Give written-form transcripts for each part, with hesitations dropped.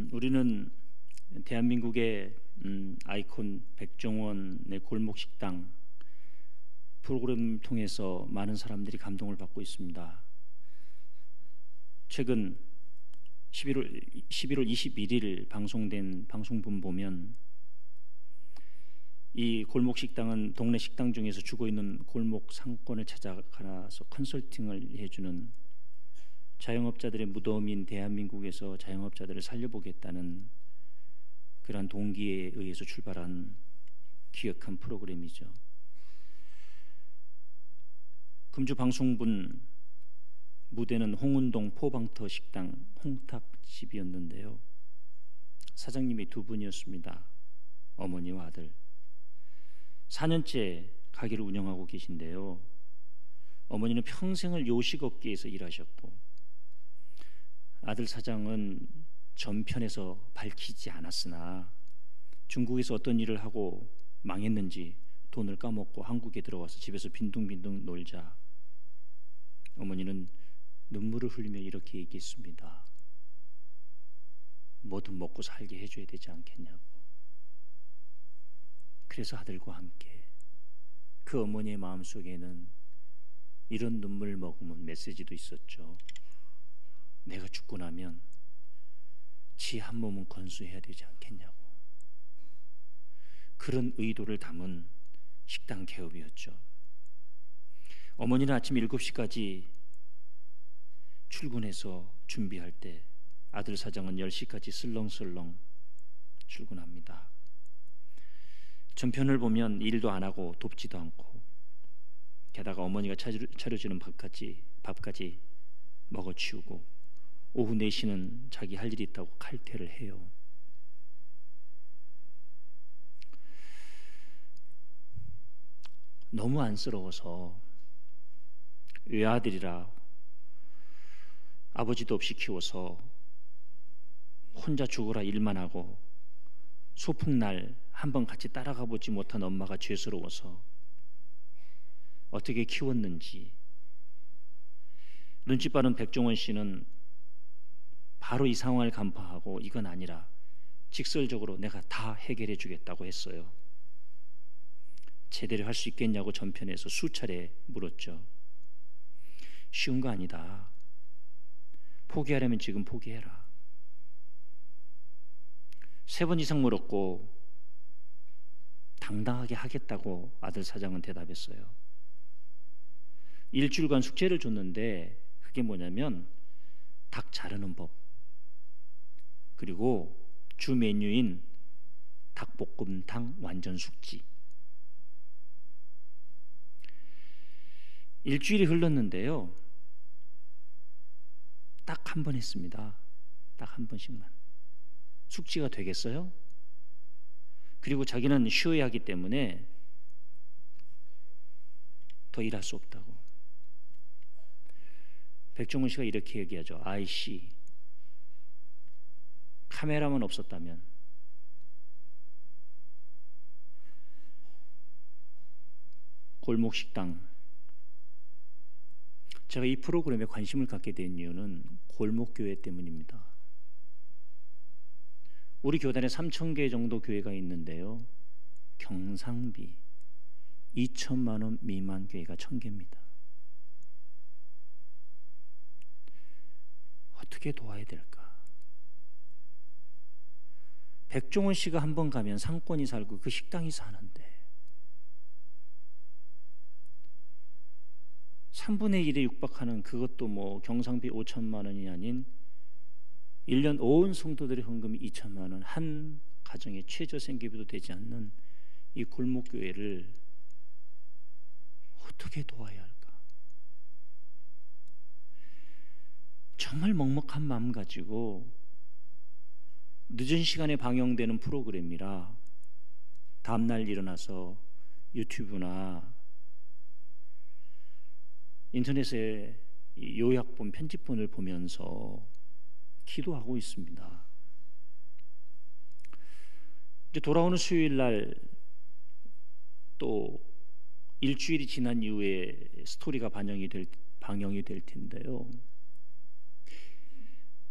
우리는 대한민국의 아이콘 백종원의 골목식당 프로그램을 통해서 많은 사람들이 감동을 받고 있습니다. 최근 11월 21일 방송된 방송분 보면 이 골목식당은 동네 식당 중에서 죽어 있는 골목 상권을 찾아가서 컨설팅을 해주는 자영업자들의 무덤인 대한민국에서 자영업자들을 살려보겠다는 그러한 동기에 의해서 출발한 기획한 프로그램이죠. 금주 방송분 무대는 홍은동 포방터 식당 홍탁집이었는데요. 사장님이 두 분이었습니다. 어머니와 아들. 4년째 가게를 운영하고 계신데요. 어머니는 평생을 요식업계에서 일하셨고 아들 사장은 전편에서 밝히지 않았으나 중국에서 어떤 일을 하고 망했는지 돈을 까먹고 한국에 들어와서 집에서 빈둥빈둥 놀자 어머니는 눈물을 흘리며 이렇게 얘기했습니다. 뭐든 먹고 살게 해줘야 되지 않겠냐고. 그래서 아들과 함께 그 어머니의 마음속에는 이런 눈물 머금은 메시지도 있었죠. 내가 죽고 나면 지 한 몸은 건수해야 되지 않겠냐고. 그런 의도를 담은 식당 개업이었죠. 어머니는 아침 7시까지 출근해서 준비할 때 아들 사장은 10시까지 슬렁슬렁 출근합니다. 전편을 보면 일도 안 하고 돕지도 않고 게다가 어머니가 차려주는 밥까지 먹어치우고 오후 4시는 자기 할 일이 있다고 칼퇴를 해요. 너무 안쓰러워서 외아들이라 아버지도 없이 키워서 혼자 죽어라 일만 하고 소풍날 한번 같이 따라가 보지 못한 엄마가 죄스러워서 어떻게 키웠는지 눈치 빠른 백종원 씨는 바로 이 상황을 간파하고 이건 아니라 직설적으로 내가 다 해결해 주겠다고 했어요. 제대로 할 수 있겠냐고 전편에서 수차례 물었죠. 쉬운 거 아니다. 포기하려면 지금 포기해라. 3번 이상 물었고 당당하게 하겠다고 아들 사장은 대답했어요. 일주일간 숙제를 줬는데 그게 뭐냐면 닭 자르는 법 그리고 주 메뉴인 닭볶음탕 완전 숙지. 일주일이 흘렀는데요. 딱 한 번 했습니다. 딱 한 번씩만. 숙지가 되겠어요? 그리고 자기는 쉬어야 하기 때문에 더 일할 수 없다고. 백종원 씨가 이렇게 얘기하죠. 아이씨, 카메라만 없었다면 골목식당. 제가 이 프로그램에 관심을 갖게 된 이유는 골목교회 때문입니다. 우리 교단에 3,000개 정도 교회가 있는데요. 경상비 2천만 원 미만 교회가 1,000개입니다. 어떻게 도와야 될까? 백종원 씨가 한 번 가면 상권이 살고 그 식당이 사는데 3분의 1에 육박하는 그것도 뭐 경상비 5천만 원이 아닌 1년 온 성도들의 헌금이 2천만 원, 한 가정의 최저 생계비도 되지 않는 이 골목교회를 어떻게 도와야 할까? 정말 먹먹한 마음 가지고 늦은 시간에 방영되는 프로그램이라 다음날 일어나서 유튜브나 인터넷에 요약본 편집본을 보면서 기도하고 있습니다. 이제 돌아오는 수요일 날 또 일주일이 지난 이후에 스토리가 방영이 될 텐데요.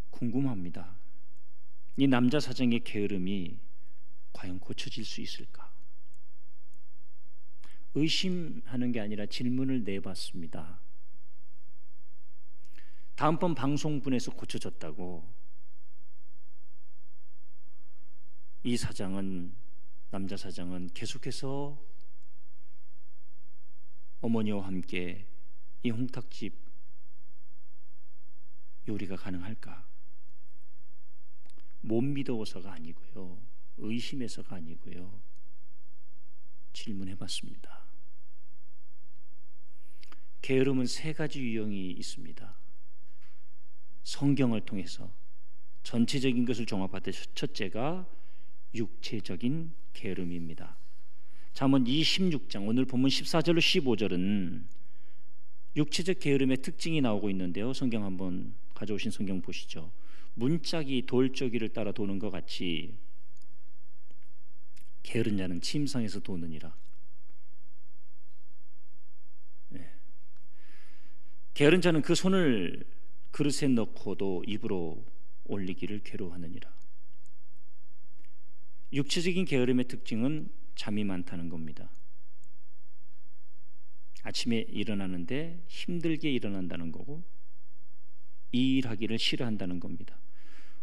궁금합니다. 이 남자 사정의 게으름이 과연 고쳐질 수 있을까? 의심하는 게 아니라 질문을 내봤습니다. 다음번 방송분에서 고쳐졌다고. 이 사장은, 남자 사장은 계속해서 어머니와 함께 이 홍탁집 요리가 가능할까? 못 믿어서가 아니고요, 의심해서가 아니고요, 질문해봤습니다. 게으름은 세 가지 유형이 있습니다. 성경을 통해서 전체적인 것을 종합할 때 첫째가 육체적인 게으름입니다. 잠언 26장 오늘 본문 14절로 15절은 육체적 게으름의 특징이 나오고 있는데요, 성경 한번 가져오신 성경 보시죠. 문짝이 돌저기를 따라 도는 것 같이 게으른 자는 침상에서 도느니라. 게으른 자는 그 손을 그릇에 넣고도 입으로 올리기를 괴로워하느니라. 육체적인 게으름의 특징은 잠이 많다는 겁니다. 아침에 일어나는데 힘들게 일어난다는 거고, 이 일하기를 싫어한다는 겁니다.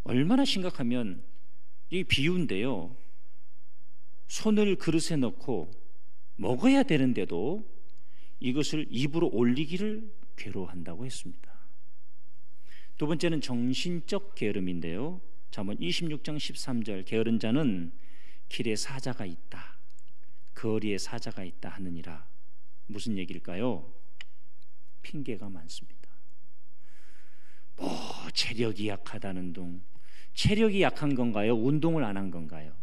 얼마나 심각하면, 이 비유인데요, 손을 그릇에 넣고 먹어야 되는데도 이것을 입으로 올리기를 괴로워한다고 했습니다. 두 번째는 정신적 게으름인데요, 잠언 26장 13절 게으른 자는 길에 사자가 있다, 거리에 사자가 있다 하느니라. 무슨 얘기일까요? 핑계가 많습니다. 체력이 약하다는 둥. 체력이 약한 건가요? 운동을 안 한 건가요?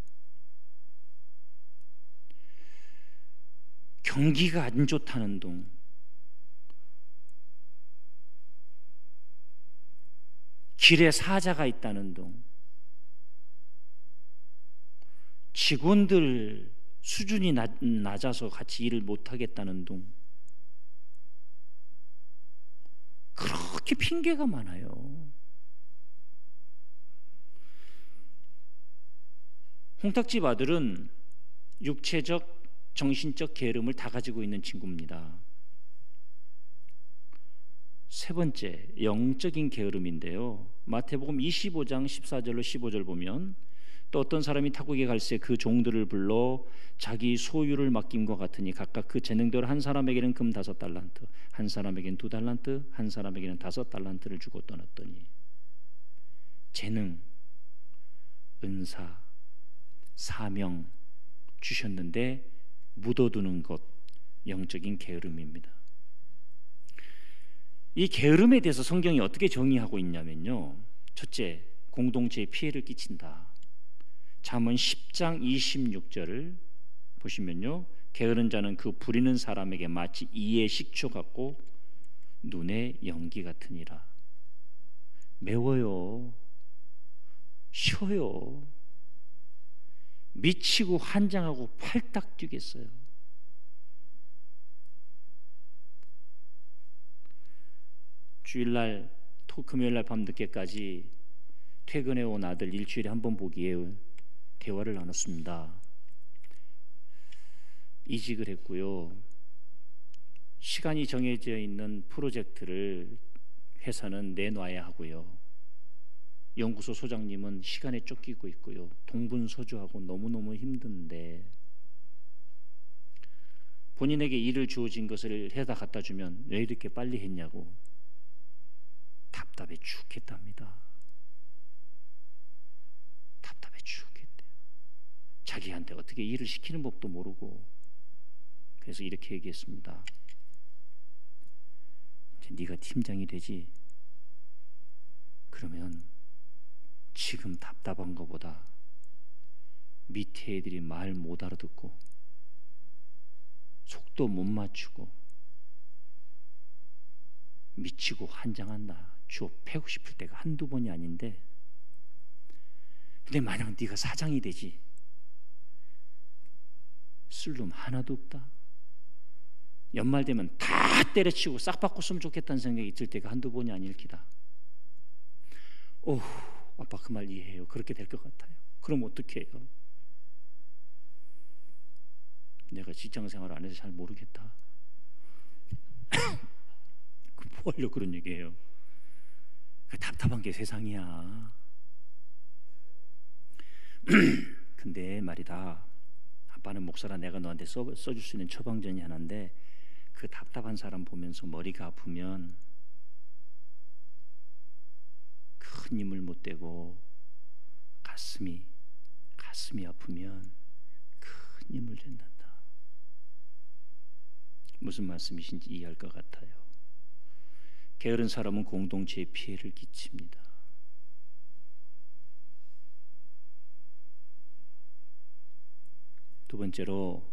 경기가 안 좋다는 둥. 길에 사자가 있다는 둥. 직원들 수준이 낮아서 같이 일을 못하겠다는 둥. 그렇게 핑계가 많아요. 홍탁집 아들은 육체적, 정신적 게으름을 다 가지고 있는 친구입니다. 세 번째, 영적인 게으름인데요, 마태복음 25장 14절로 15절 보면 또 어떤 사람이 타국에 갈새 그 종들을 불러 자기 소유를 맡김과 같으니 각각 그 재능대로 한 사람에게는 금 5달란트, 한 사람에게는 2달란트, 한 사람에게는 5달란트를 주고 떠났더니. 재능, 은사, 사명 주셨는데 묻어두는 것, 영적인 게으름입니다. 이 게으름에 대해서 성경이 어떻게 정의하고 있냐면요, 첫째, 공동체에 피해를 끼친다. 잠언 10장 26절을 보시면요, 게으른 자는 그 부리는 사람에게 마치 이의 식초 같고 눈의 연기 같으니라. 매워요, 쉬어요, 미치고 환장하고 팔딱 뛰겠어요. 주일날, 금요일날 밤늦게까지 퇴근해 온 아들 일주일에 한 번 보기에 대화를 나눴습니다. 이직을 했고요, 시간이 정해져 있는 프로젝트를 회사는 내놔야 하고요, 연구소 소장님은 시간에 쫓기고 있고요, 동분서주하고 너무너무 힘든데 본인에게 일을 주어진 것을 해다 갖다 주면 왜 이렇게 빨리 했냐고 답답해 죽겠답니다. 답답해 죽겠대요. 자기한테 어떻게 일을 시키는 법도 모르고. 그래서 이렇게 얘기했습니다. 이제 네가 팀장이 되지. 그러면 지금 답답한 것보다 밑에 애들이 말 못 알아듣고 속도 못 맞추고 미치고 환장한다. 주워 패고 싶을 때가 한두 번이 아닌데, 근데 만약 네가 사장이 되지, 쓸 놈 하나도 없다. 연말 되면 다 때려치고 싹 바꿨으면 좋겠다는 생각이 들 때가 한두 번이 아닐 기다. 아빠 그 말 이해해요. 그렇게 될 것 같아요. 그럼 어떻게 해요? 내가 직장생활 안 해서 잘 모르겠다. 뭐 하려고 그런 얘기예요? 답답한 게 세상이야. 근데 말이다, 아빠는 목사라 내가 너한테 써줄 수 있는 처방전이 하나인데, 그 답답한 사람 보면서 머리가 아프면 큰 힘을 못 대고 가슴이 아프면 큰 힘을 댄단다. 무슨 말씀이신지 이해할 것 같아요. 게으른 사람은 공동체에 피해를 끼칩니다. 두 번째로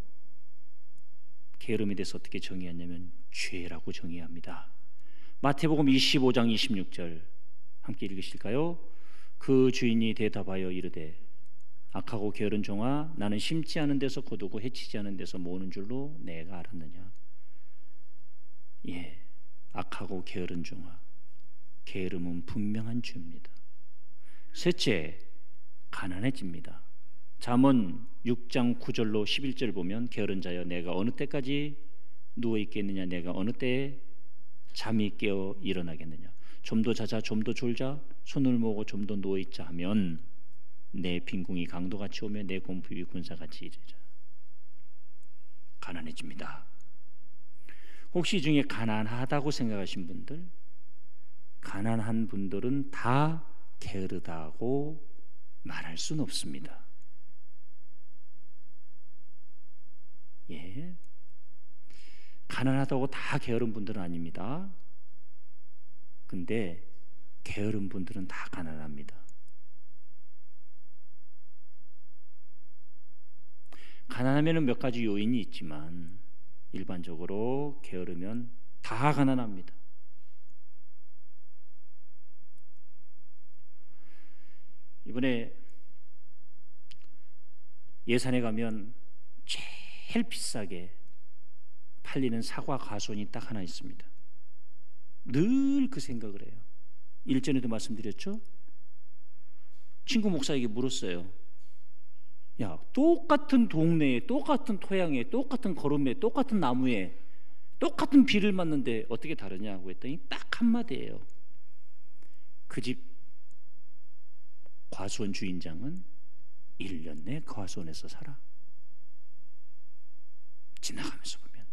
게으름에 대해서 어떻게 정의하냐면 죄라고 정의합니다. 마태복음 25장 26절 함께 읽으실까요? 그 주인이 대답하여 이르되 악하고 게으른 종아, 나는 심지 않은 데서 거두고 해치지 않은 데서 모으는 줄로 내가 알았느냐. 예, 악하고 게으른 종아, 게으름은 분명한 죄입니다. 셋째, 가난해집니다. 잠언 6장 9절로 11절 보면 게으른 자여 내가 어느 때까지 누워 있겠느냐, 내가 어느 때에 잠이 깨어 일어나겠느냐. 좀 더 자자, 좀 더 졸자, 손을 모으고 좀 더 누워 있자 하면 내 빈궁이 강도같이 오며 내 공포이 군사같이 이르리라. 가난해집니다. 혹시 중에 가난하다고 생각하신 분들, 가난한 분들은 다 게으르다고 말할 수는 없습니다. 예, 가난하다고 다 게으른 분들은 아닙니다. 근데 게으른 분들은 다 가난합니다. 가난하면 몇 가지 요인이 있지만 일반적으로 게으르면 다 가난합니다. 이번에 예산에 가면 제일 비싸게 팔리는 사과 가손이 딱 하나 있습니다. 늘 그 생각을 해요. 일전에도 말씀드렸죠? 친구 목사에게 물었어요. 야, 똑같은 동네에, 똑같은 토양에, 똑같은 걸음에, 똑같은 나무에 똑같은 비를 맞는데 어떻게 다르냐고 했더니 딱 한마디예요. 그 집 과수원 주인장은 1년 내 과수원에서 살아. 지나가면서 보면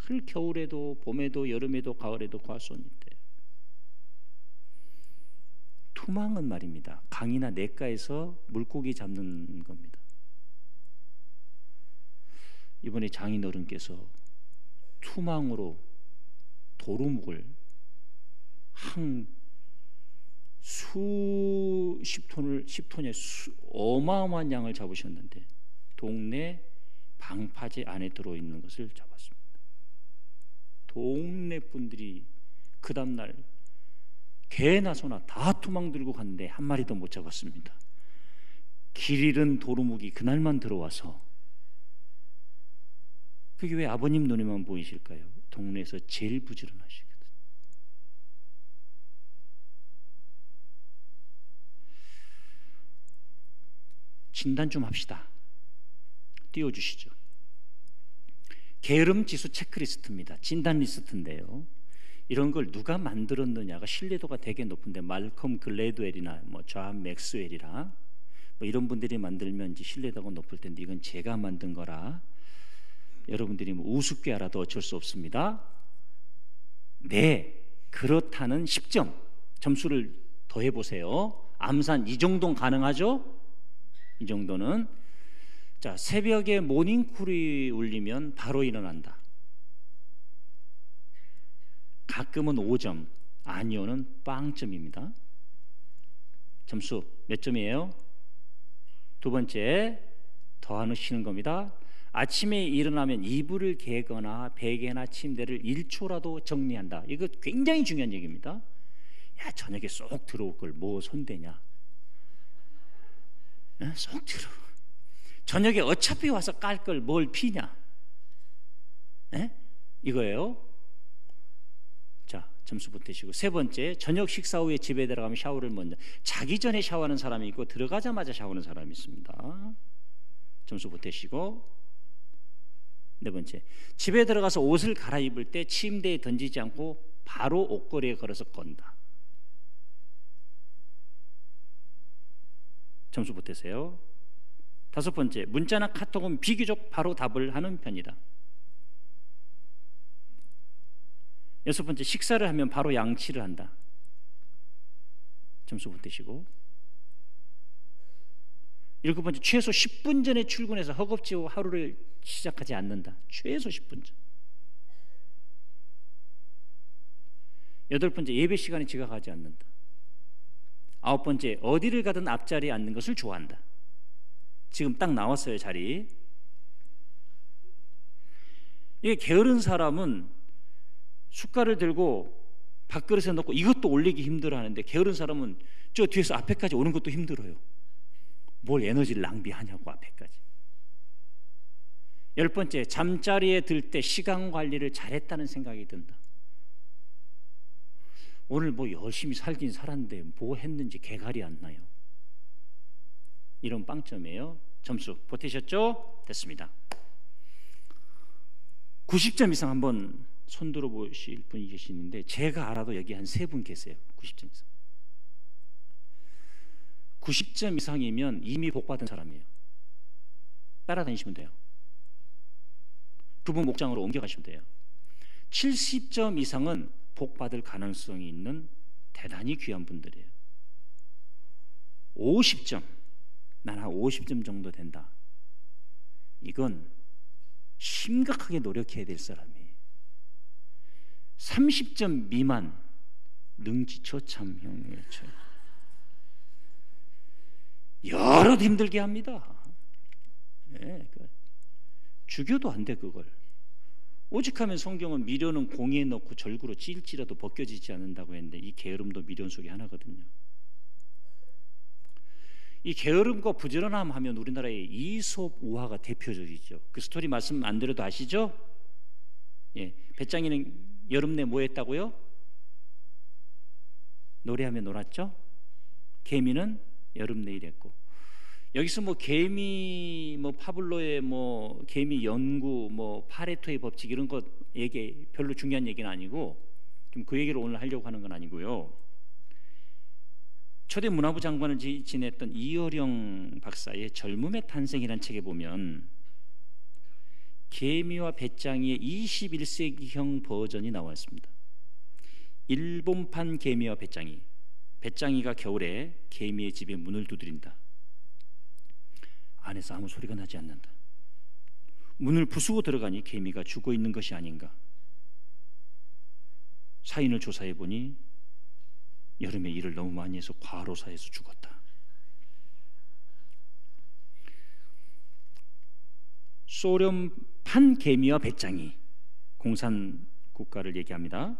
늘 겨울에도 봄에도 여름에도 가을에도 과수원이 있대. 투망은 말입니다, 강이나 냇가에서 물고기 잡는 겁니다. 이번에 장인어른께서 투망으로 도루묵을 한 수십 톤을 10톤에 어마어마한 양을 잡으셨는데 동네 방파제 안에 들어있는 것을 잡았습니다. 동네 분들이 그 다음날 개나 소나 다 투망 들고 갔는데 한 마리도 못 잡았습니다. 길 잃은 도루묵이 그날만 들어와서. 그게 왜 아버님 눈에만 보이실까요? 동네에서 제일 부지런하시거든요. 진단 좀 합시다. 띄워주시죠. 게으름 지수 체크리스트입니다. 진단 리스트인데요. 이런 걸 누가 만들었느냐가 신뢰도가 되게 높은데 말컴 글래드웰이나 존 맥스웰이라 이런 분들이 만들면 이제 신뢰도가 높을 텐데 이건 제가 만든 거라 여러분들이 우습게 알아도 어쩔 수 없습니다. 네, 그렇다는 10점 점수를 더해 보세요. 암산 이 정도는 가능하죠? 이 정도는. 자, 새벽에 모닝콜이 울리면 바로 일어난다. 가끔은 5점, 아니요는 빵점입니다. 점수 몇 점이에요? 두 번째, 더하시는 겁니다. 아침에 일어나면 이불을 개거나 베개나 침대를 1초라도 정리한다. 이거 굉장히 중요한 얘기입니다. 야, 저녁에 쏙 들어올 걸 뭐 손대냐? 쏙 들어. 저녁에 어차피 와서 깔 걸 뭘 피냐? 이거예요. 자, 점수 보태시고, 세 번째, 저녁 식사 후에 집에 들어가면 샤워를 먼저, 자기 전에 샤워하는 사람이 있고 들어가자마자 샤워하는 사람이 있습니다. 점수 보태시고, 네 번째, 집에 들어가서 옷을 갈아입을 때 침대에 던지지 않고 바로 옷걸이에 걸어서 건다. 점수 보태세요. 다섯 번째, 문자나 카톡은 비교적 바로 답을 하는 편이다. 여섯 번째, 식사를 하면 바로 양치를 한다. 점수 보태시고, 일곱 번째, 최소 10분 전에 출근해서 허겁지겁 하루를 시작하지 않는다. 최소 10분 전. 여덟 번째, 예배 시간에 지각하지 않는다. 아홉 번째, 어디를 가든 앞자리에 앉는 것을 좋아한다. 지금 딱 나왔어요, 자리. 이게 게으른 사람은 숟갈을 들고 밥그릇에 넣고 이것도 올리기 힘들어하는데, 게으른 사람은 저 뒤에서 앞에까지 오는 것도 힘들어요. 뭘 에너지를 낭비하냐고, 앞에까지. 열 번째, 잠자리에 들 때 시간 관리를 잘했다는 생각이 든다. 오늘 뭐 열심히 살긴 살았는데 뭐 했는지 개갈이 안 나요. 이런 빵점이에요. 점수 보태셨죠? 됐습니다. 90점 이상 한번 손들어 보실 분이 계시는데, 제가 알아도 여기 한 세 분 계세요. 90점 이상. 90점 이상이면 이미 복받은 사람이에요. 따라다니시면 돼요. 그분 목장으로 옮겨가시면 돼요. 70점 이상은 복받을 가능성이 있는 대단히 귀한 분들이에요. 50점, 난 한 50점 정도 된다. 이건 심각하게 노력해야 될 사람이에요. 30점 미만, 능지처참형, 여러 힘들게 합니다. 네, 죽여도 안 돼. 그걸 오직하면 성경은 미련은 공에 넣고 절구로 찔지라도 벗겨지지 않는다고 했는데, 이 게으름도 미련 속에 하나거든요. 이 게으름과 부지런함 하면 우리나라의 이솝 우화가 대표적이죠. 그 스토리 말씀 안 드려도 아시죠? 예, 배짱이는 여름 내 뭐 했다고요? 노래하며 놀았죠? 개미는 여름 내 일했고. 여기서 뭐 개미, 뭐 파블로의 뭐 개미 연구, 뭐 파레토의 법칙 이런 것 얘기 별로 중요한 얘기는 아니고, 좀 그 얘기를 오늘 하려고 하는 건 아니고요. 초대 문화부 장관을 지냈던 이어령 박사의 젊음의 탄생이라는 책에 보면 개미와 배짱이의 21세기형 버전이 나와 있습니다. 일본판 개미와 배짱이. 배짱이가 겨울에 개미의 집에 문을 두드린다. 안에서 아무 소리가 나지 않는다. 문을 부수고 들어가니 개미가 죽어 있는 것이 아닌가. 사인을 조사해 보니 여름에 일을 너무 많이 해서 과로사해서 죽었다. 소련판 개미와 배짱이, 공산 국가를 얘기합니다.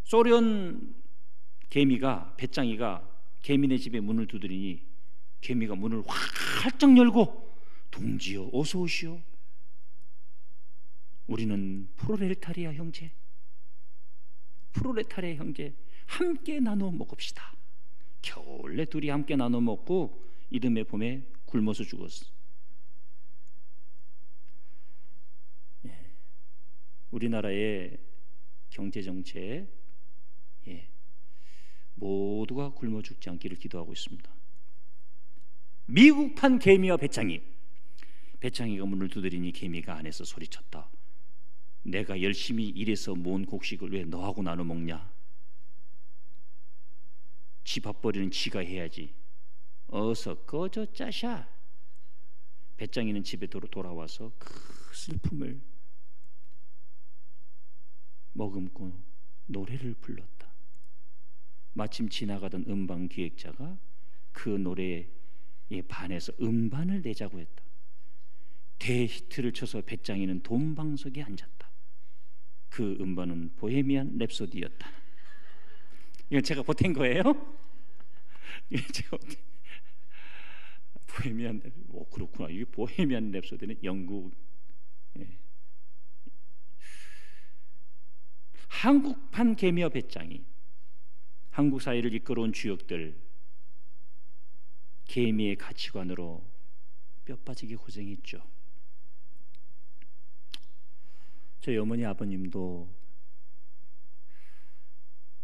소련 개미가, 배짱이가 개미네 집에 문을 두드리니 개미가 문을 활짝 열고, 동지여 어서 오시오. 우리는 프롤레타리아 형제, 프롤레타리아 형제, 함께 나눠 먹읍시다. 겨울에 둘이 함께 나눠 먹고 이듬해 봄에 굶어서 죽었어. 예. 우리나라의 경제정책, 예, 모두가 굶어 죽지 않기를 기도하고 있습니다. 미국판 개미와 배짱이. 배짱이가 문을 두드리니 개미가 안에서 소리쳤다. 내가 열심히 일해서 모은 곡식을 왜 너하고 나눠 먹냐? 지 밥벌이는 지가 해야지. 어서 꺼져 짜샤. 배짱이는 집에 돌아와서 그 슬픔을 머금고 노래를 불렀다. 마침 지나가던 음반 기획자가 그 노래에 반해서 음반을 내자고 했다. 대히트를 쳐서 배짱이는 돈방석에 앉았다. 그 음반은 보헤미안 랩소디였다. 이건 제가 보탠 거예요? 이건 제가 보헤미안, 그렇구나. 이게 보헤미안 랩소디는 영국, 예. 한국판 개미와 배짱이, 한국 사회를 이끌어온 주역들, 개미의 가치관으로 뼈 빠지게 고생했죠. 저희 어머니 아버님도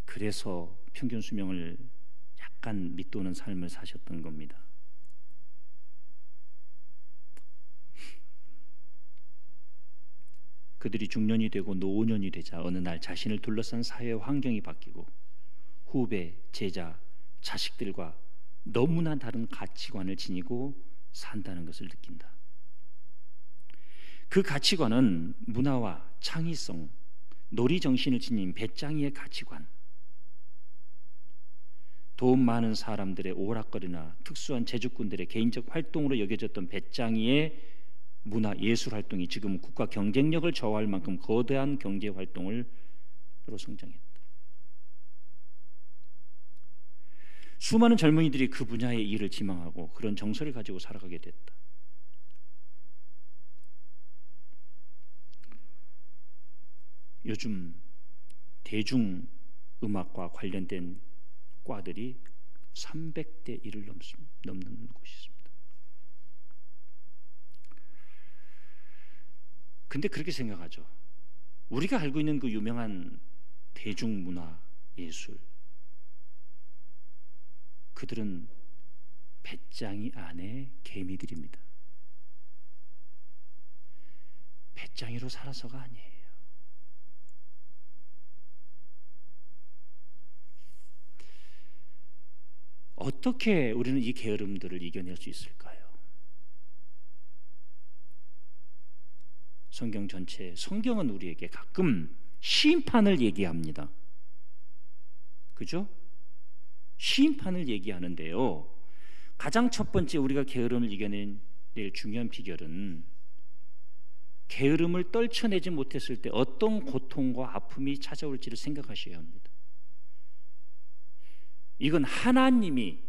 그래서 평균 수명을 약간 밑도는 삶을 사셨던 겁니다. 그들이 중년이 되고 노년이 되자 어느 날 자신을 둘러싼 사회 환경이 바뀌고 후배, 제자, 자식들과 너무나 다른 가치관을 지니고 산다는 것을 느낀다. 그 가치관은 문화와 창의성, 놀이정신을 지닌 배짱이의 가치관, 돈 많은 사람들의 오락거리나 특수한 제주꾼들의 개인적 활동으로 여겨졌던 배짱이의 문화 예술 활동이 지금 국가 경쟁력을 저하할 만큼 거대한 경제 활동으로 성장했다. 수많은 젊은이들이 그 분야의 일을 지망하고 그런 정서를 가지고 살아가게 됐다. 요즘 대중음악과 관련된 과들이 300대 1을 넘는 곳이 있습니다. 근데 그렇게 생각하죠. 우리가 알고 있는 그 유명한 대중문화 예술, 그들은 배짱이 안에 개미들입니다. 배짱이로 살아서가 아니에요. 어떻게 우리는 이 게으름들을 이겨낼 수 있을까요? 성경 전체, 성경은 우리에게 가끔 심판을 얘기합니다. 그죠? 심판을 얘기하는데요, 가장 첫 번째 우리가 게으름을 이겨낼 중요한 비결은 게으름을 떨쳐내지 못했을 때 어떤 고통과 아픔이 찾아올지를 생각하셔야 합니다. 이건 하나님이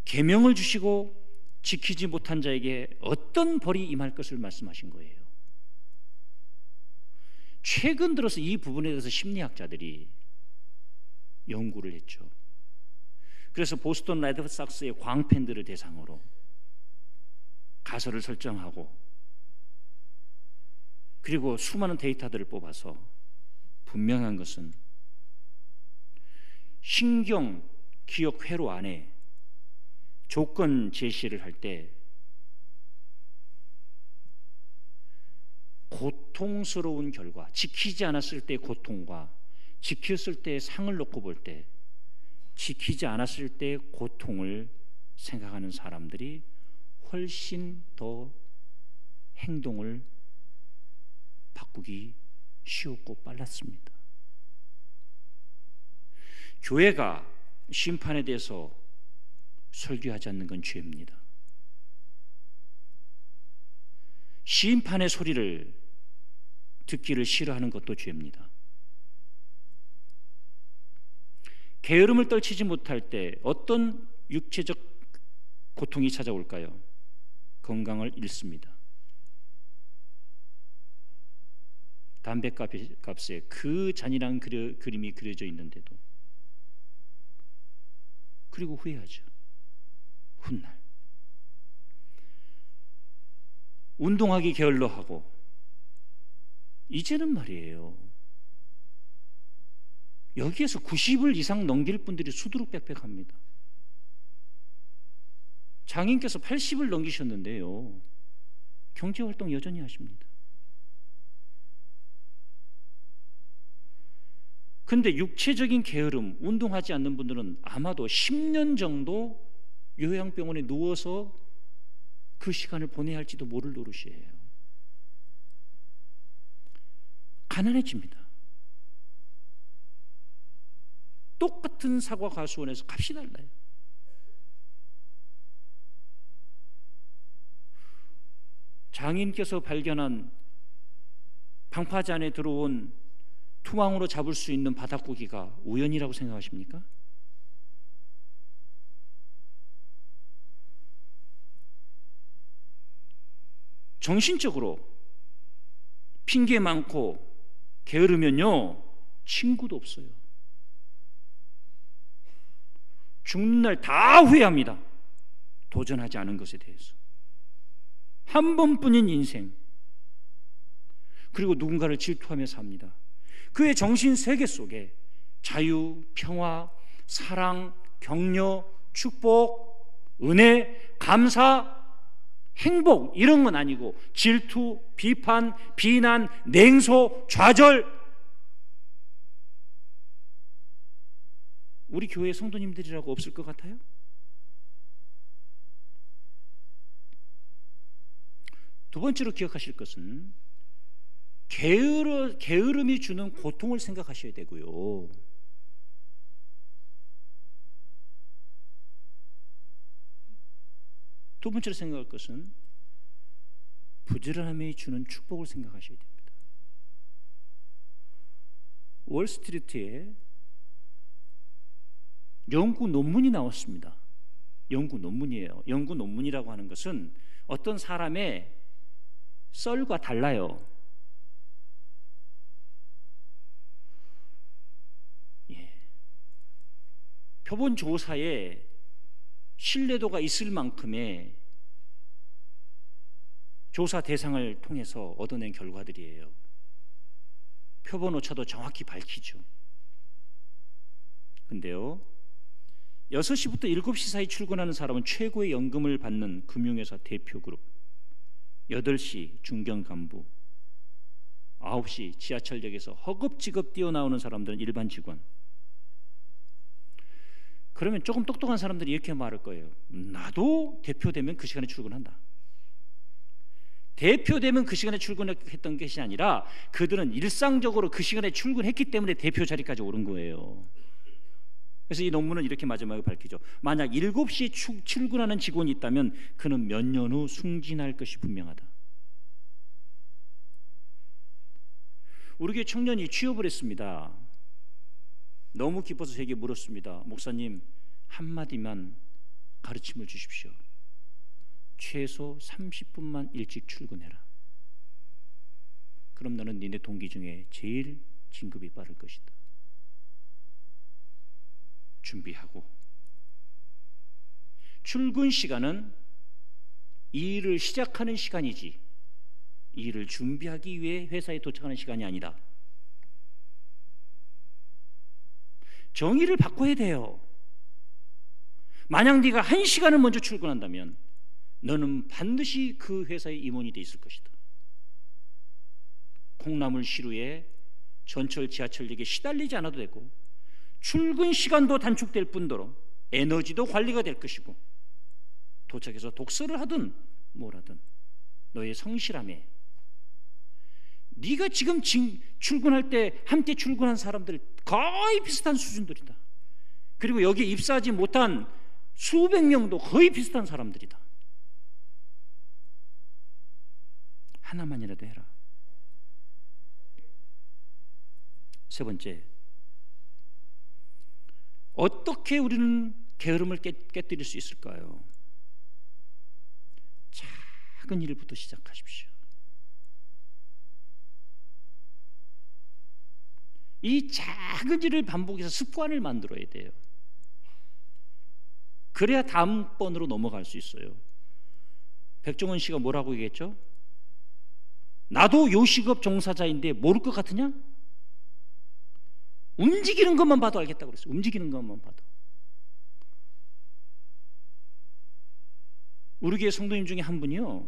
계명을 주시고 지키지 못한 자에게 어떤 벌이 임할 것을 말씀하신 거예요. 최근 들어서 이 부분에 대해서 심리학자들이 연구를 했죠. 그래서 보스턴 레드삭스의 광팬들을 대상으로 가설을 설정하고 그리고 수많은 데이터들을 뽑아서 분명한 것은 신경 기억 회로 안에 조건 제시를 할 때 고통스러운 결과, 지키지 않았을 때의 고통과 지켰을 때의 상을 놓고 볼 때 지키지 않았을 때의 고통을 생각하는 사람들이 훨씬 더 행동을 바꾸기 쉬웠고 빨랐습니다. 교회가 심판에 대해서 설교하지 않는 건 죄입니다. 심판의 소리를 듣기를 싫어하는 것도 죄입니다. 게으름을 떨치지 못할 때 어떤 육체적 고통이 찾아올까요? 건강을 잃습니다. 담뱃값에 그 잔인한 그림이 그려져 있는데도, 그리고 후회하죠. 훗날 운동하기 게을러 하고 이제는 말이에요, 여기에서 90을 이상 넘길 분들이 수두룩빽빽합니다. 장인께서 80을 넘기셨는데요, 경제활동 여전히 하십니다. 근데 육체적인 게으름, 운동하지 않는 분들은 아마도 10년 정도 요양병원에 누워서 그 시간을 보내야 할지도 모를 노릇이에요. 가난해집니다. 똑같은 사과 가수원에서 값이 달라요. 장인께서 발견한 방파제 안에 들어온 투망으로 잡을 수 있는 바닥고기가 우연이라고 생각하십니까? 정신적으로 핑계 많고 게으르면요 친구도 없어요. 죽는 날 다 후회합니다. 도전하지 않은 것에 대해서. 한 번뿐인 인생. 그리고 누군가를 질투하며 삽니다. 그의 정신 세계 속에 자유, 평화, 사랑, 격려, 축복, 은혜, 감사, 행복 이런 건 아니고 질투, 비판, 비난, 냉소, 좌절. 우리 교회 성도님들이라고 없을 것 같아요? 두 번째로 기억하실 것은 게으름이 주는 고통을 생각하셔야 되고요. 두 번째로 생각할 것은 부지런함이 주는 축복을 생각하셔야 됩니다. 월스트리트에 연구 논문이 나왔습니다. 연구 논문이에요. 연구 논문이라고 하는 것은 어떤 사람의 썰과 달라요. 표본 조사에 신뢰도가 있을 만큼의 조사 대상을 통해서 얻어낸 결과들이에요. 표본 오차도 정확히 밝히죠. 근데요, 6시부터 7시 사이 출근하는 사람은 최고의 연금을 받는 금융회사 대표 그룹, 8시 중견 간부, 9시 지하철역에서 허겁지겁 뛰어나오는 사람들은 일반 직원. 그러면 조금 똑똑한 사람들이 이렇게 말할 거예요. 나도 대표되면 그 시간에 출근한다. 대표되면 그 시간에 출근했던 것이 아니라 그들은 일상적으로 그 시간에 출근했기 때문에 대표 자리까지 오른 거예요. 그래서 이 논문은 이렇게 마지막에 밝히죠. 만약 7시에 출근하는 직원이 있다면 그는 몇 년 후 승진할 것이 분명하다. 우리 교회 청년이 취업을 했습니다. 너무 기뻐서 제게 물었습니다. 목사님, 한마디만 가르침을 주십시오. 최소 30분만 일찍 출근해라. 그럼 너는 니네 동기 중에 제일 진급이 빠를 것이다. 준비하고, 출근 시간은 이 일을 시작하는 시간이지 이 일을 준비하기 위해 회사에 도착하는 시간이 아니다. 정의를 바꿔야 돼요. 만약 네가 1시간을 먼저 출근한다면 너는 반드시 그 회사의 임원이 돼 있을 것이다. 콩나물 시루에 전철 지하철역에 시달리지 않아도 되고 출근 시간도 단축될 뿐더러 에너지도 관리가 될 것이고 도착해서 독서를 하든 뭘 하든 너의 성실함에 네가 지금 출근할 때 함께 출근한 사람들 거의 비슷한 수준들이다. 그리고 여기에 입사하지 못한 수백 명도 거의 비슷한 사람들이다. 하나만이라도 해라. 세 번째, 어떻게 우리는 게으름을 깨뜨릴 수 있을까요? 작은 일부터 시작하십시오. 이 작은 일을 반복해서 습관을 만들어야 돼요. 그래야 다음번으로 넘어갈 수 있어요. 백종원 씨가 뭐라고 얘기했죠? 나도 요식업 종사자인데 모를 것 같으냐? 움직이는 것만 봐도 알겠다고 그랬어요. 움직이는 것만 봐도. 우리 교회 성도님 중에 한 분이요,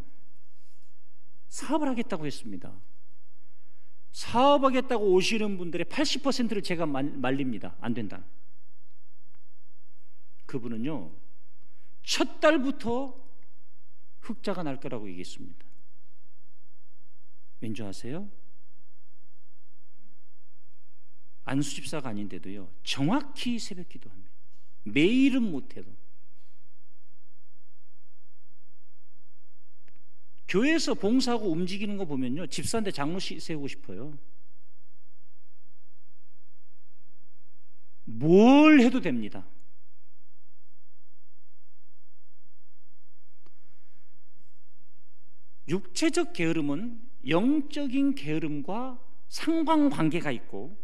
사업을 하겠다고 했습니다. 사업하겠다고 오시는 분들의 80%를 제가 말립니다. 안 된다. 그분은요, 첫 달부터 흑자가 날 거라고 얘기했습니다. 왠지 아세요? 안수집사가 아닌데도요, 정확히 새벽 기도합니다. 매일은 못해도. 교회에서 봉사하고 움직이는 거 보면요, 집사인데 장로 세우고 싶어요. 뭘 해도 됩니다. 육체적 게으름은 영적인 게으름과 상관관계가 있고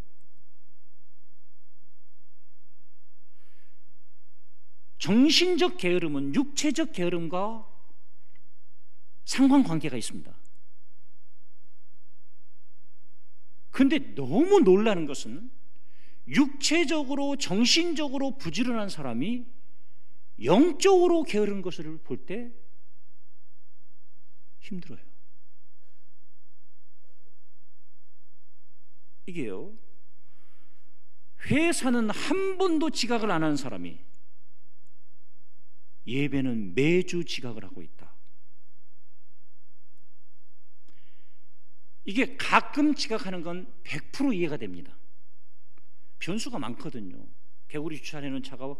정신적 게으름은 육체적 게으름과 상관관계가 있습니다. 그런데 너무 놀라는 것은 육체적으로 정신적으로 부지런한 사람이 영적으로 게으른 것을 볼 때 힘들어요. 이게요, 회사는 한 번도 지각을 안 하는 사람이 예배는 매주 지각을 하고 있다. 이게 가끔 지각하는 건 100% 이해가 됩니다. 변수가 많거든요. 개구리 주차하는 차가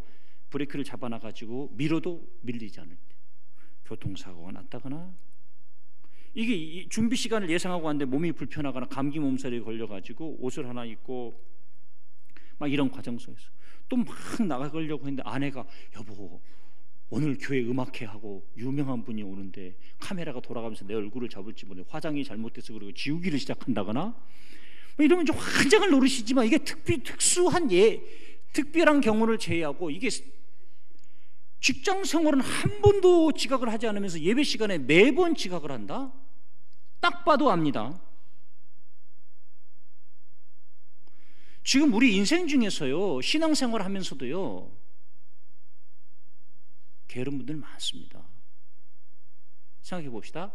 브레이크를 잡아놔가지고 밀어도 밀리지 않을 때, 교통사고가 났다거나, 이게 준비 시간을 예상하고 왔는데 몸이 불편하거나 감기 몸살이 걸려가지고 옷을 하나 입고 막 이런 과정 속에서 또 막 나가려고 했는데 아내가 여보 오늘 교회 음악회 하고 유명한 분이 오는데 카메라가 돌아가면서 내 얼굴을 잡을지 모르 화장이 잘못돼서 그리고 지우기를 시작한다거나 이러면 좀 환장을 노리시지만 이게 특수한 특별한 경우를 제외하고 이게 직장 생활은 한 번도 지각을 하지 않으면서 예배 시간에 매번 지각을 한다? 딱 봐도 압니다. 지금 우리 인생 중에서요, 신앙생활 하면서도요, 게으른 분들 많습니다. 생각해 봅시다.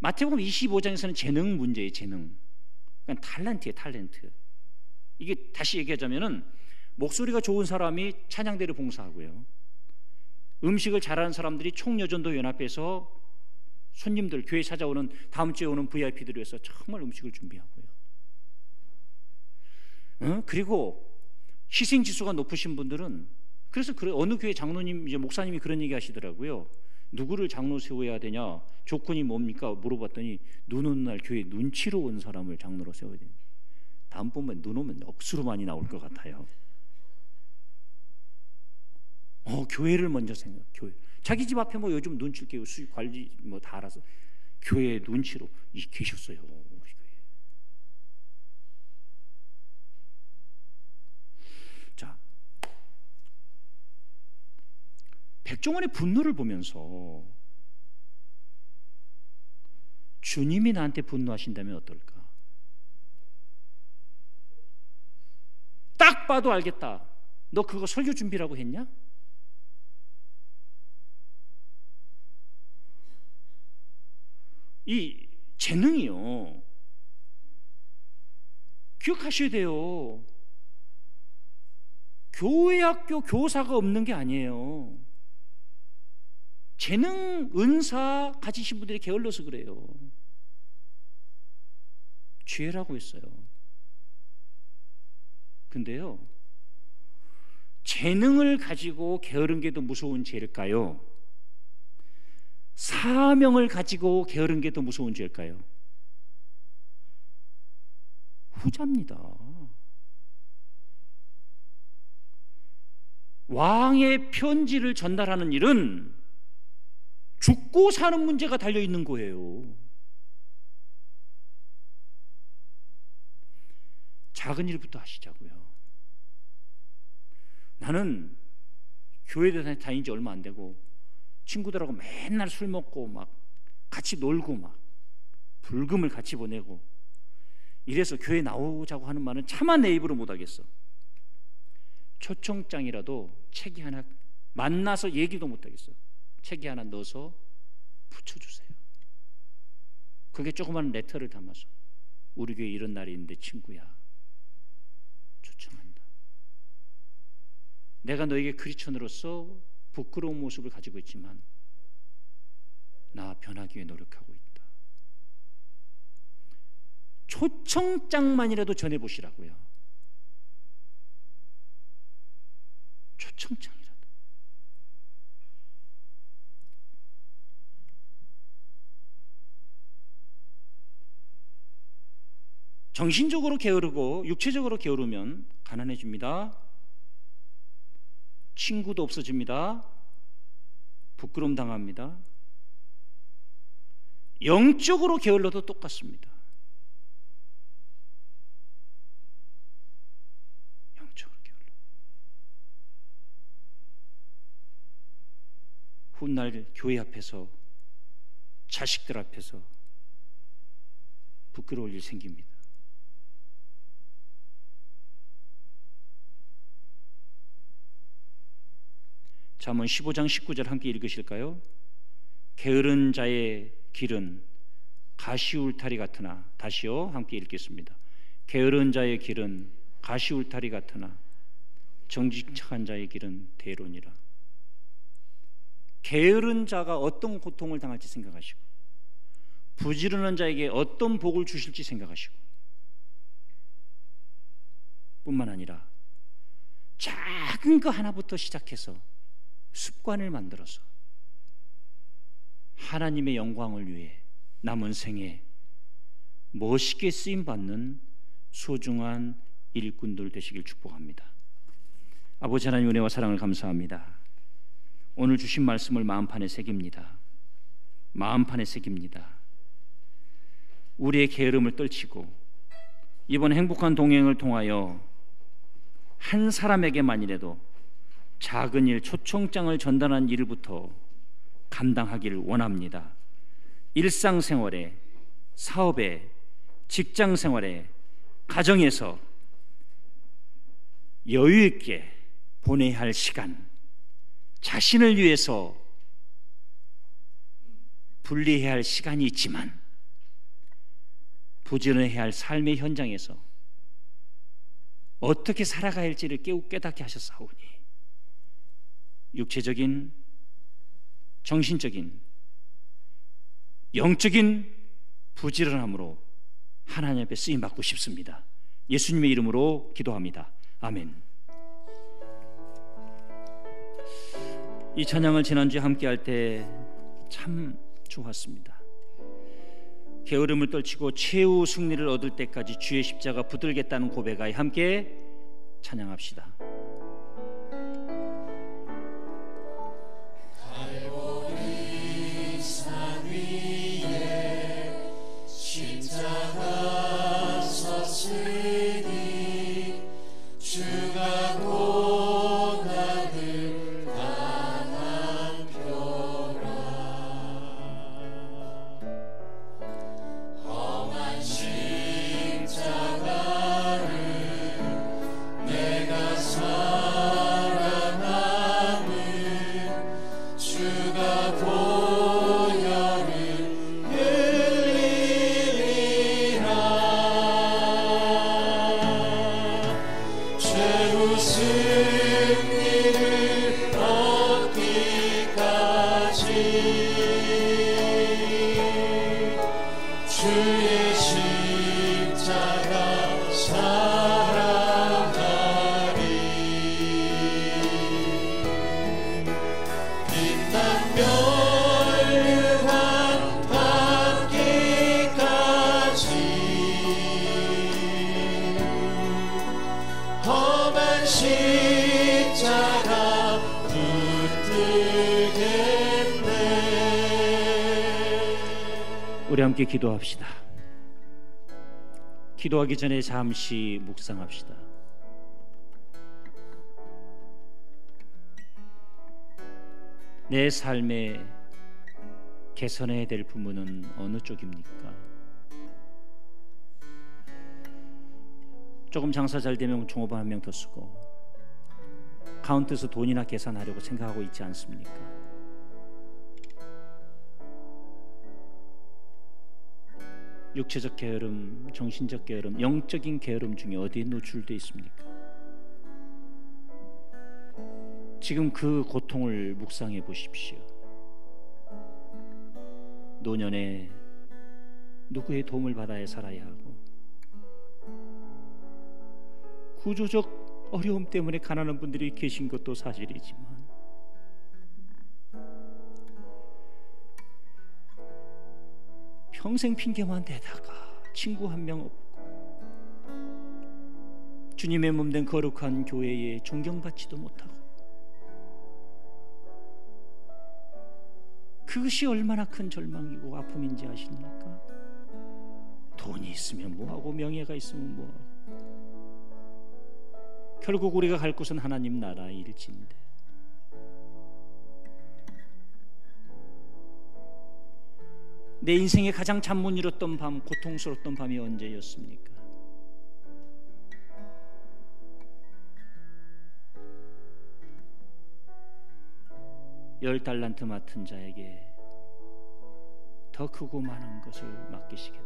마태복음 25장에서는 재능 문제예요. 재능. 그러니까 탤런트예요. 탤런트. 이게 다시 얘기하자면은 목소리가 좋은 사람이 찬양대를 봉사하고요, 음식을 잘하는 사람들이 총여전도 연합해서 손님들, 교회 찾아오는 다음 주에 오는 VIP들을 위해서 정말 음식을 준비하고요. 그리고 희생지수가 높으신 분들은, 그래서 어느 교회 장로님, 이제 목사님이 그런 얘기 하시더라고요. 누구를 장로 세워야 되냐, 조건이 뭡니까 물어봤더니 눈 오는 날 교회 눈치로 온 사람을 장로로 세워야 됩니다. 다음번에 눈 오면 억수로 많이 나올 것 같아요. 교회를 먼저 생각. 교회. 자기 집 앞에 뭐 요즘 눈치 게요, 수익 관리 뭐 다 알아서 교회 눈치로 계셨어요. 자, 백종원의 분노를 보면서 주님이 나한테 분노하신다면 어떨까? 딱 봐도 알겠다. 너 그거 설교 준비라고 했냐? 이 재능이요, 기억하셔야 돼요. 교회 학교 교사가 없는 게 아니에요. 재능, 은사 가지신 분들이 게을러서 그래요. 죄라고 했어요. 근데요, 재능을 가지고 게으른 게 더 무서운 죄일까요? 사명을 가지고 게으른 게 더 무서운 죄일까요? 후자입니다. 왕의 편지를 전달하는 일은 죽고 사는 문제가 달려있는 거예요. 작은 일부터 하시자고요. 나는 교회에 다닌 지 얼마 안 되고 친구들하고 맨날 술 먹고 막 같이 놀고 막 불금을 같이 보내고 이래서 교회 나오자고 하는 말은 차마 내 입으로 못하겠어. 초청장이라도 책이 하나, 만나서 얘기도 못하겠어. 책이 하나 넣어서 붙여주세요. 그게 조그만 레터를 담아서 우리 교회 이런 날이 있는데 친구야 초청한다. 내가 너에게 크리스천으로서 부끄러운 모습을 가지고 있지만 나 변하기 위해 노력하고 있다. 초청장만이라도 전해보시라고요. 초청장이라도. 정신적으로 게으르고 육체적으로 게으르면 가난해집니다. 친구도 없어집니다. 부끄러움 당합니다. 영적으로 게을러도 똑같습니다. 훗날 교회 앞에서, 자식들 앞에서 부끄러울 일 생깁니다. 잠언 15장 19절 함께 읽으실까요? 게으른 자의 길은 가시울타리 같으나, 다시요 함께 읽겠습니다. 게으른 자의 길은 가시울타리 같으나 정직한 자의 길은 대로니라. 게으른 자가 어떤 고통을 당할지 생각하시고, 부지런한 자에게 어떤 복을 주실지 생각하시고, 뿐만 아니라 작은 거 하나부터 시작해서 습관을 만들어서 하나님의 영광을 위해 남은 생에 멋있게 쓰임받는 소중한 일꾼들 되시길 축복합니다. 아버지 하나님, 은혜와 사랑을 감사합니다. 오늘 주신 말씀을 마음판에 새깁니다. 마음판에 새깁니다. 우리의 게으름을 떨치고 이번 행복한 동행을 통하여 한 사람에게만이라도 작은 일, 초청장을 전달하는 일부터 감당하기를 원합니다. 일상생활에, 사업에, 직장생활에, 가정에서 여유 있게 보내야 할 시간, 자신을 위해서 분리해야 할 시간이 있지만 부지런해야 할 삶의 현장에서 어떻게 살아가야 할지를 깨닫게 하셨사오니 육체적인, 정신적인, 영적인 부지런함으로 하나님 앞에 쓰임받고 싶습니다. 예수님의 이름으로 기도합니다. 아멘. 이 찬양을 지난주에 함께 할 때 참 좋았습니다. 게으름을 떨치고 최후 승리를 얻을 때까지 주의 십자가 붙들겠다는 고백하에 함께 찬양합시다. 우리 함께 기도합시다. 기도하기 전에 잠시 묵상합시다. 내 삶에 개선해야 될 부분은 어느 쪽입니까? 조금 장사 잘 되면 종업원 한 명 더 쓰고 카운트에서 돈이나 계산하려고 생각하고 있지 않습니까? 육체적 게으름, 정신적 게으름, 영적인 게으름 중에 어디에 노출되어 있습니까? 지금 그 고통을 묵상해 보십시오. 노년에 누구의 도움을 받아야 살아야 하고, 구조적 어려움 때문에 가난한 분들이 계신 것도 사실이지만 평생 핑계만 대다가 친구 한 명 없고 주님의 몸된 거룩한 교회에 존경받지도 못하고, 그것이 얼마나 큰 절망이고 아픔인지 아십니까? 돈이 있으면 뭐하고 명예가 있으면 뭐하고, 결국 우리가 갈 곳은 하나님 나라의 일진데 내 인생에 가장 잠 못 이뤘던 밤, 고통스러웠던 밤이 언제였습니까? $10 맡은 자에게 더 크고 많은 것을 맡기시겠다.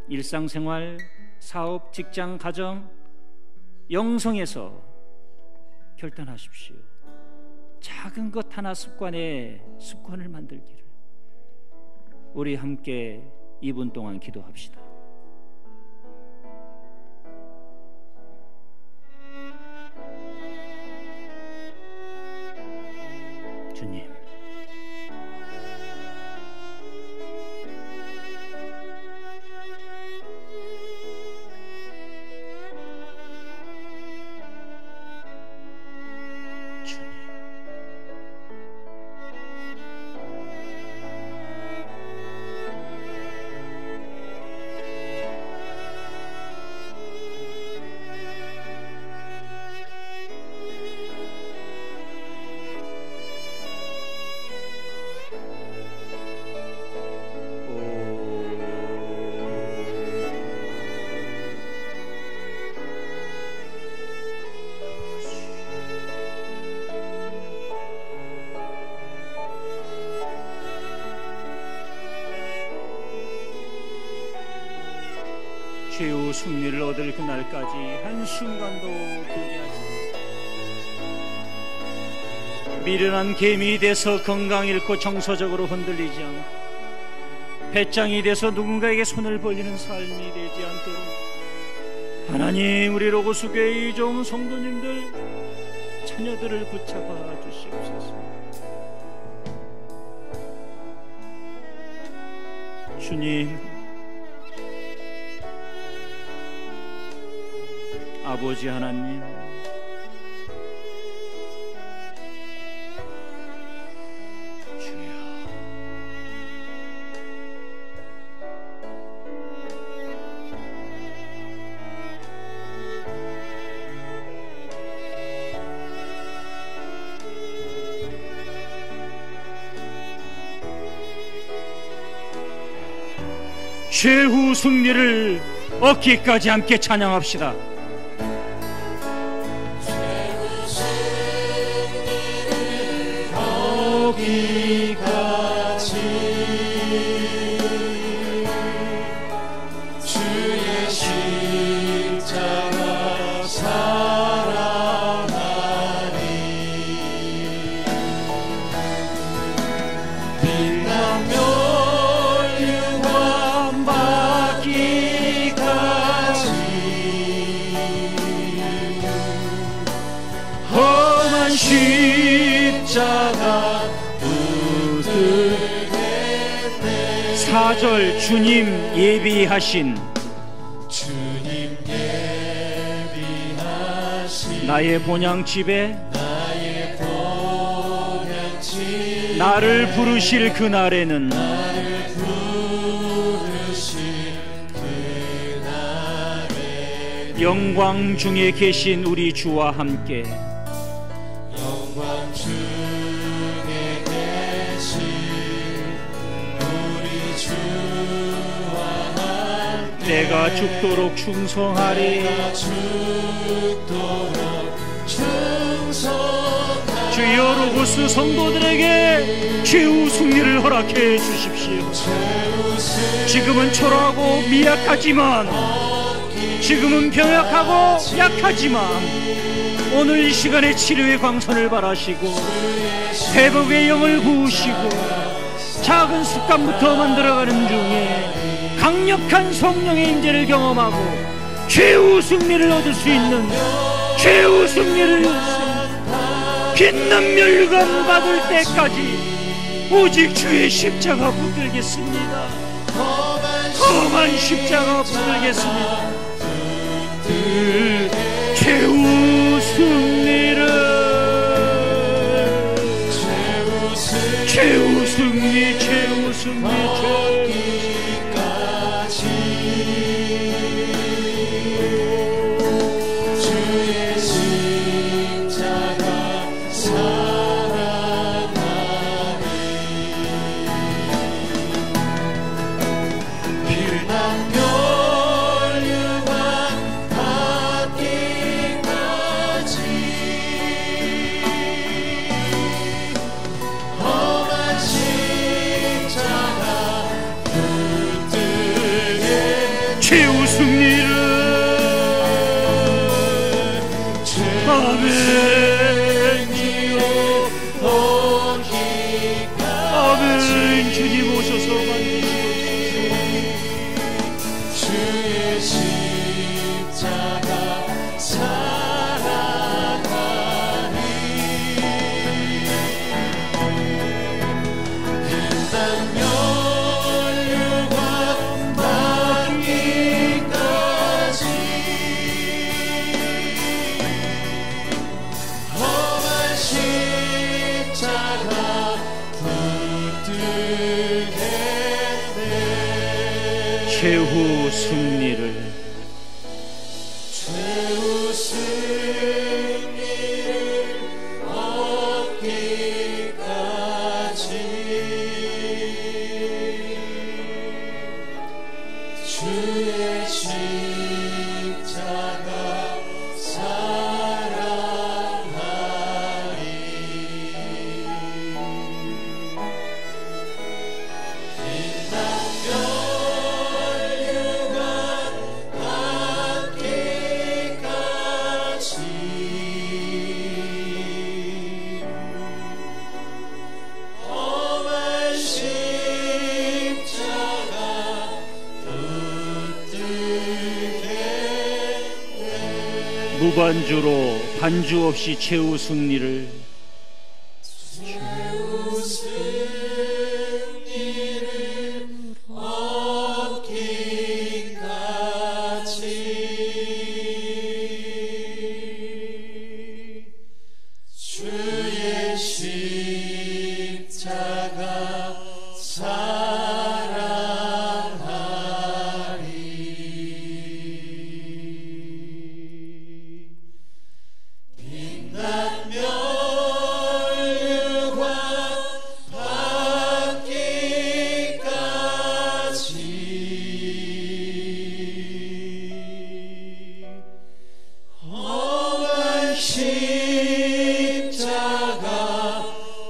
일상생활, 사업, 직장, 가정, 영성에서 결단하십시오. 작은 것 하나 습관을 만들기를. 우리 함께 2분 동안 기도합시다. 주님, 최후 승리를 얻을 그날까지 한순간도 포기하지 않고 미련한 개미 돼서 건강 잃고 정서적으로 흔들리지 않고 배짱이 돼서 누군가에게 손을 벌리는 삶이 되지 않도록 하나님, 우리 로고스교회 이 좋은 성도님들 자녀들을 붙잡아 주시옵소서. 주님, 아버지 하나님, 주여, 최후 승리를 얻기까지 함께 찬양합시다. 여기까지 주의 십자가 사랑하니 빛나며 유황 받기까지 험한 십자가 4절 주님 예비하신 나의 본향집에 나를 부르실 그날에는 영광 중에 계신 우리 주와 함께 내가 죽도록 충성하리. 주여, 로고스 성도들에게 최후 승리를 허락해 주십시오. 지금은 초라하고 미약하지만, 지금은 병약하고 약하지만 오늘 이 시간에 치료의 광선을 바라시고 회복의 영을 부으시고 작은 습관부터 만들어가는 중에 강력한 성령의 임재를 경험하고 최후 승리를 얻을 수 있는, 최후 승리를 빛난 멸류관 받을 때까지 오직 주의 십자가 붙들겠습니다. 험한 십자가 붙들겠습니다. 최후 승리를, 최후 승리, 최후 승리, 주의 십자가 사랑하니 최후 승리를 얻기까지 주의 십자가 사랑하리. 빛난 멸류관 받기까지 험한 십자가 붙들겠네. 무반주로 반주 없이 최후 승리를 최후 승리를 얻기까지 주의 십자가 사랑하리. 빛난 멸류관 받기까지 험한 십자가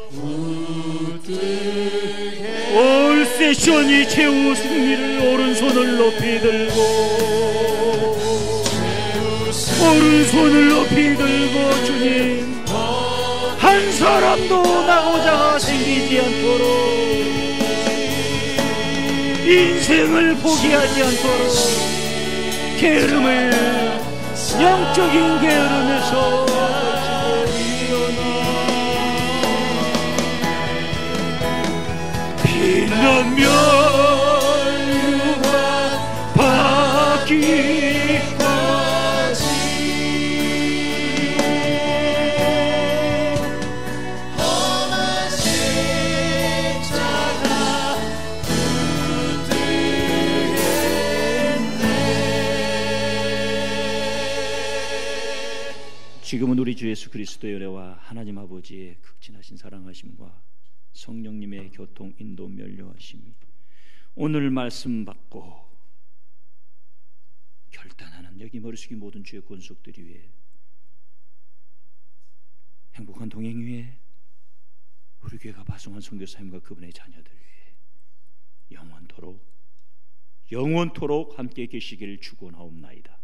붙들게. 올 세션이 최후 승리를 오른손을 높이 들고 오른손을 높이 들고 주님 한 사람도 나고자가 생기지 않도록 인생을 포기하지 않도록 게으름을 영적인 게으름에서 빛난 멸류관 받기까지 험한 십자가 붙들겠네. 지금은 우리 주 예수 그리스도의 은혜와 하나님 아버지의 극진하신 사랑하심과 성령님의 교통 인도 면류하심이 오늘 말씀 받고 결단하는 여기 머리 숙인 모든 주의 권속들이 위해 행복한 동행 위에 우리 교회가 파송한 선교사님과 그분의 자녀들 위해 영원토록 함께 계시기를 축원하옵나이다.